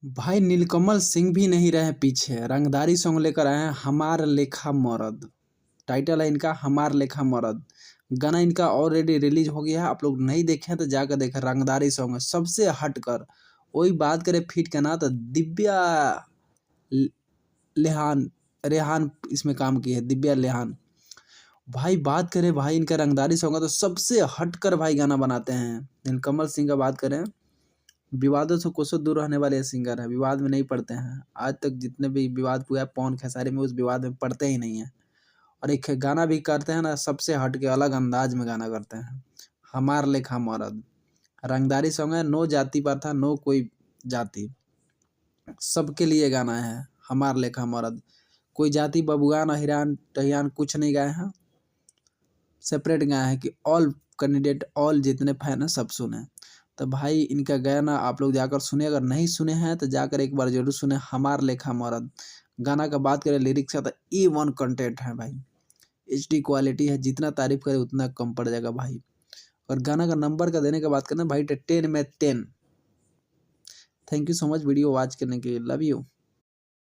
भाई नीलकमल सिंह भी नहीं रहे पीछे, रंगदारी सॉन्ग लेकर आए हैं हमार लेखा मरद। टाइटल है इनका हमार लेखा मरद। गाना इनका ऑलरेडी रिलीज हो गया है, आप लोग नहीं देखे हैं तो जाकर देखें। रंगदारी सॉन्ग है सबसे हटकर। वही बात करें फिट का ना तो दिव्या ल- लेहान रेहान इसमें काम की है, दिव्या लेहान। भाई बात करें भाई इनका रंगदारी सॉन्ग है तो सबसे हटकर भाई गाना बनाते हैं। नीलकमल सिंह का बात करें, विवादों से कोसों दूर रहने वाले सिंगर हैं, विवाद में नहीं पड़ते हैं। आज तक जितने भी विवाद हुआ है पवन खेसारी में, उस विवाद में पड़ते ही नहीं है। और एक गाना भी करते हैं ना, सबसे हट के अलग अंदाज में गाना करते हैं। हमार लेखा मरद रंगदारी सॉन्ग है, नो जाति पर था, नो कोई जाति, सबके लिए गाना है। हमार लेखा मरद, कोई जाति बबुआन हिरान टहियान कुछ नहीं गाए हैं, सेपरेट गाए हैं कि ऑल कैंडिडेट ऑल जितने फैन हैं सब सुने। तो भाई इनका गाना आप लोग जाकर सुने, अगर नहीं सुने हैं तो जाकर एक बार जरूर सुने। हमार लेखा मरद गाना का बात करें लिरिक्स का तो E1 कंटेंट है भाई, HD क्वालिटी है, जितना तारीफ करे उतना कम पड़ जाएगा भाई। और गाना का नंबर का देने का बात करना भाई, 10 में 10। Thank you so much video watch करने के लिए, लव यू।